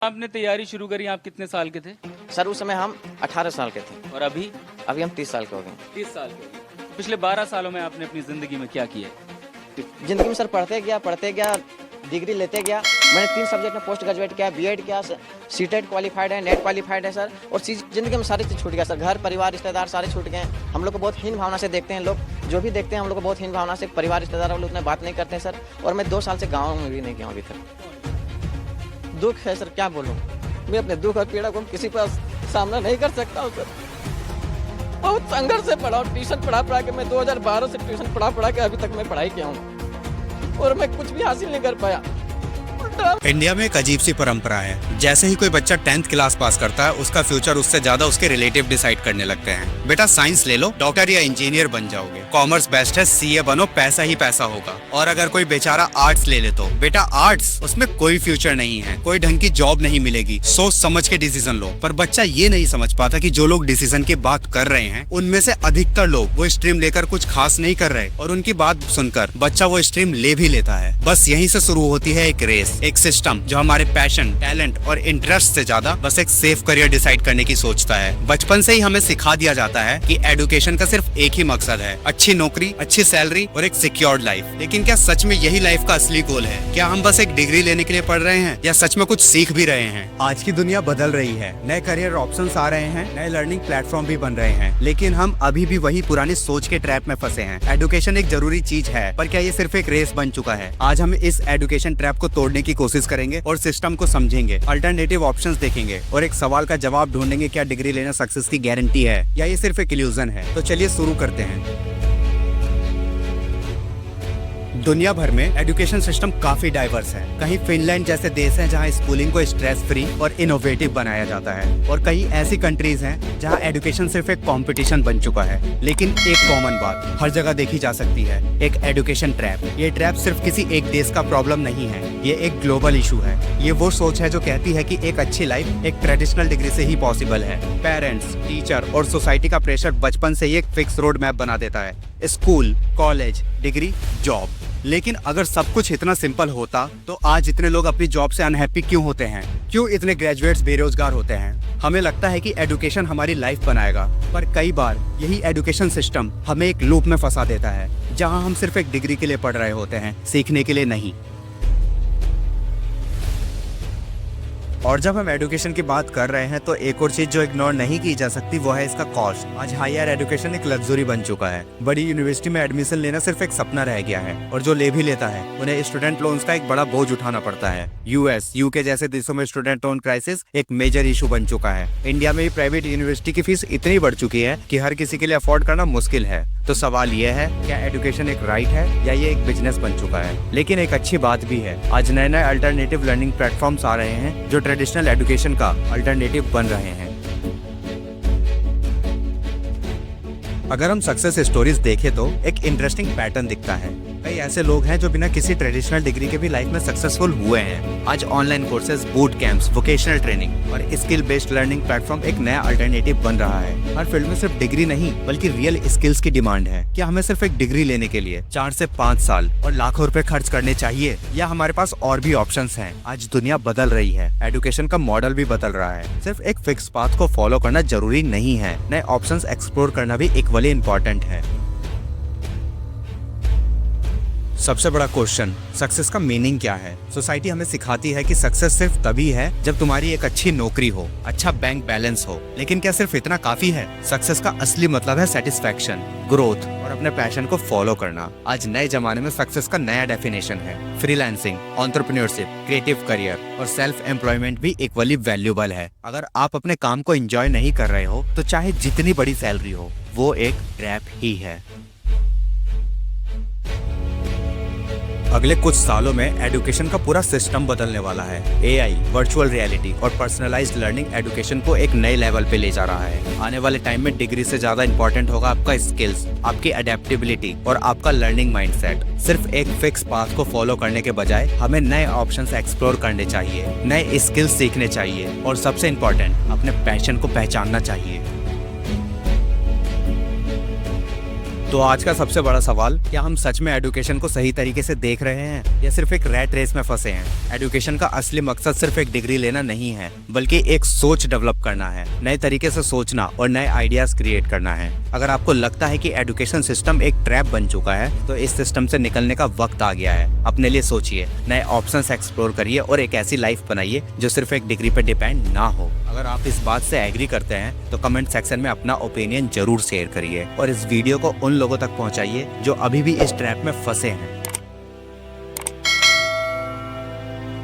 आपने तैयारी शुरू करी, आप कितने साल के थे? सर उस समय हम 18 साल के थे। और अभी? अभी हम 30 साल के हो गए। 30 साल के। पिछले 12 सालों में आपने अपनी ज़िंदगी में क्या किया? ज़िंदगी में सर पढ़ते गया, डिग्री लेते गया। मैंने 3 सब्जेक्ट में पोस्ट ग्रेजुएट किया, बीएड किया, सीटेट क्वालिफाइड है, नेट क्वालिफाइड है सर। और ज़िंदगी में सारी चीज़ छूट गया सर। घर परिवार रिश्तेदार सारे छूट गए। हम लोग को बहुत हीन भावना से देखते हैं लोग, जो भी देखते हैं हम लोग को बहुत हीन भावना से। परिवार रिश्तेदार वाले उतना बात नहीं करते हैं सर। और मैं 2 साल से गाँव में भी नहीं गया अभी तक। दुख है सर, क्या बोलूँ। मैं अपने दुख और पीड़ा को किसी पर सामना नहीं कर सकता हूँ सर। बहुत संघर्ष से पढ़ा और ट्यूशन पढ़ा के मैं 2012 से ट्यूशन पढ़ा के अभी तक मैं पढ़ाई किया हूँ और मैं कुछ भी हासिल नहीं कर पाया। इंडिया में एक अजीब सी परंपरा है, जैसे ही कोई बच्चा 10th क्लास पास करता है उसका फ्यूचर उससे ज्यादा उसके रिलेटिव डिसाइड करने लगते हैं। बेटा साइंस ले लो, डॉक्टर या इंजीनियर बन जाओगे। कॉमर्स बेस्ट है, सीए बनो, पैसा ही पैसा होगा। और अगर कोई बेचारा आर्ट्स ले ले तो बेटा आर्ट्स, उसमें कोई फ्यूचर नहीं है, कोई ढंग की जॉब नहीं मिलेगी, सोच समझ के डिसीजन लो। पर बच्चा ये नहीं समझ पाता कि जो लोग डिसीजन की बात कर रहे हैं उनमें से अधिकतर लोग वो स्ट्रीम लेकर कुछ खास नहीं कर रहे, और उनकी बात सुनकर बच्चा वो स्ट्रीम ले भी लेता है। बस यहीं से शुरू होती है एक रेस, एक सिस्टम जो हमारे पैशन, टैलेंट और इंटरेस्ट से ज्यादा बस एक सेफ करियर डिसाइड करने की सोचता है। बचपन से ही हमें सिखा दिया जाता है कि एजुकेशन का सिर्फ एक ही मकसद है, अच्छी नौकरी, अच्छी सैलरी और एक सिक्योर्ड लाइफ। लेकिन क्या सच में यही लाइफ का असली गोल है? क्या हम बस एक डिग्री लेने के लिए पढ़ रहे हैं या सच में कुछ सीख भी रहे हैं? आज की दुनिया बदल रही है, नए करियर ऑप्शंस आ रहे हैं, नए लर्निंग प्लेटफॉर्म भी बन रहे हैं, लेकिन हम अभी भी वही पुरानी सोच के ट्रैप में फंसे हैं। एजुकेशन एक जरूरी चीज है, पर क्या ये सिर्फ एक रेस बन चुका है? आज हम इस एजुकेशन ट्रैप को तोड़ने की कोशिश करेंगे और सिस्टम को समझेंगे, अल्टरनेटिव ऑप्शंस देखेंगे और एक सवाल का जवाब ढूंढेंगे, क्या डिग्री लेना सक्सेस की गारंटी है या ये सिर्फ एक इल्यूजन है? तो चलिए शुरू करते हैं। दुनिया भर में एजुकेशन सिस्टम काफी डाइवर्स है। कहीं फिनलैंड जैसे देश हैं जहां स्कूलिंग को स्ट्रेस फ्री और इनोवेटिव बनाया जाता है, और कई ऐसी कंट्रीज हैं जहां एजुकेशन सिर्फ एक कंपटीशन बन चुका है। लेकिन एक कॉमन बात हर जगह देखी जा सकती है, एक एजुकेशन ट्रैप। ये ट्रैप सिर्फ किसी एक देश का प्रॉब्लम नहीं है, ये एक ग्लोबल इशू है। ये वो सोच है जो कहती है कि एक अच्छी लाइफ एक ट्रेडिशनल डिग्री से ही पॉसिबल है। पेरेंट्स, टीचर और सोसाइटी का प्रेशर बचपन से ही एक फिक्स रोड मैप बना देता है, स्कूल, कॉलेज, डिग्री, जॉब। लेकिन अगर सब कुछ इतना सिंपल होता तो आज इतने लोग अपनी जॉब से अनहैप्पी क्यों होते हैं? क्यों इतने ग्रेजुएट्स बेरोजगार होते हैं? हमें लगता है कि एजुकेशन हमारी लाइफ बनाएगा, पर कई बार यही एजुकेशन सिस्टम हमें एक लूप में फंसा देता है, जहां हम सिर्फ एक डिग्री के लिए पढ़ रहे होते हैं, सीखने के लिए नहीं। और जब हम एजुकेशन की बात कर रहे हैं तो एक और चीज जो इग्नोर नहीं की जा सकती वो है इसका कॉस्ट। आज हायर एजुकेशन एक लग्जरी बन चुका है। बड़ी यूनिवर्सिटी में एडमिशन लेना सिर्फ एक सपना रह गया है, और जो ले भी लेता है उन्हें स्टूडेंट लोन्स का एक बड़ा बोझ उठाना पड़ता है। यूएस, यूके जैसे देशों में स्टूडेंट लोन क्राइसिस एक मेजर इशू बन चुका है। इंडिया में भी प्राइवेट यूनिवर्सिटी की फीस इतनी बढ़ चुकी है कि हर किसी के लिए अफोर्ड करना मुश्किल है। तो सवाल ये है, क्या एजुकेशन एक राइट है या ये एक बिजनेस बन चुका है? लेकिन एक अच्छी बात भी है, आज नए नए अल्टरनेटिव लर्निंग प्लेटफॉर्म्स आ रहे हैं जो ट्रेडिशनल एजुकेशन का अल्टरनेटिव बन रहे हैं। अगर हम सक्सेस स्टोरीज देखें तो एक इंटरेस्टिंग पैटर्न दिखता है। कई ऐसे लोग हैं जो बिना किसी ट्रेडिशनल डिग्री के भी लाइफ में सक्सेसफुल हुए हैं। आज online courses, boot camps, vocational training और स्किल बेस्ड लर्निंग प्लेटफॉर्म एक नया अल्टरनेटिव बन रहा है। हर फील्ड में सिर्फ डिग्री नहीं बल्कि रियल स्किल्स की डिमांड है। क्या हमें सिर्फ एक डिग्री लेने के लिए 4 से 5 साल और लाखों रुपए खर्च करने चाहिए, या हमारे पास और भी ऑप्शंस हैं? आज दुनिया बदल रही है, एजुकेशन का मॉडल भी बदल रहा है। सिर्फ एक फिक्स पाथ को फॉलो करना जरूरी नहीं है, नए ऑप्शंस एक्सप्लोर करना भी इक्वली इम्पोर्टेंट है। सबसे बड़ा क्वेश्चन, सक्सेस का मीनिंग क्या है? सोसाइटी हमें सिखाती है कि सक्सेस सिर्फ तभी है जब तुम्हारी एक अच्छी नौकरी हो, अच्छा बैंक बैलेंस हो। लेकिन क्या सिर्फ इतना काफी है? सक्सेस का असली मतलब है सेटिस्फैक्शन, ग्रोथ और अपने पैशन को फॉलो करना। आज नए जमाने में सक्सेस का नया डेफिनेशन है। फ्रीलांसिंग, एंटरप्रेन्योरशिप, क्रिएटिव करियर और सेल्फ एम्प्लॉयमेंट भी इक्वली वैल्यूबल है। अगर आप अपने काम को एंजॉय नहीं कर रहे हो तो चाहे जितनी बड़ी सैलरी हो, वो एक ट्रैप ही है। अगले कुछ सालों में एजुकेशन का पूरा सिस्टम बदलने वाला है। एआई, वर्चुअल रियलिटी और पर्सनलाइज्ड लर्निंग एजुकेशन को एक नए लेवल पे ले जा रहा है। आने वाले टाइम में डिग्री से ज्यादा इंपॉर्टेंट होगा आपका स्किल्स, आपकी अडेप्टेबिलिटी और आपका लर्निंग माइंडसेट। सिर्फ एक फिक्स पाथ को फॉलो करने के बजाय हमें नए ऑप्शंस एक्सप्लोर करने चाहिए, नए स्किल्स सीखने चाहिए और सबसे इम्पोर्टेंट अपने पैशन को पहचानना चाहिए। तो आज का सबसे बड़ा सवाल, क्या हम सच में एजुकेशन को सही तरीके से देख रहे हैं या सिर्फ एक रैट रेस में फंसे हैं? एजुकेशन का असली मकसद सिर्फ एक डिग्री लेना नहीं है, बल्कि एक सोच डेवलप करना है, नए तरीके से सोचना और नए आइडियाज क्रिएट करना है। अगर आपको लगता है कि एजुकेशन सिस्टम एक ट्रैप बन चुका है, तो इस सिस्टम से निकलने का वक्त आ गया है। अपने लिए सोचिए, नए ऑप्शंस एक्सप्लोर करिए और एक ऐसी लाइफ बनाइए जो सिर्फ एक डिग्री पर डिपेंड ना हो। अगर आप इस बात से एग्री करते हैं तो कमेंट सेक्शन में अपना ओपिनियन जरूर शेयर करिए और इस वीडियो को उन लोगों तक पहुंचाइए जो अभी भी इस ट्रैप में फंसे हैं।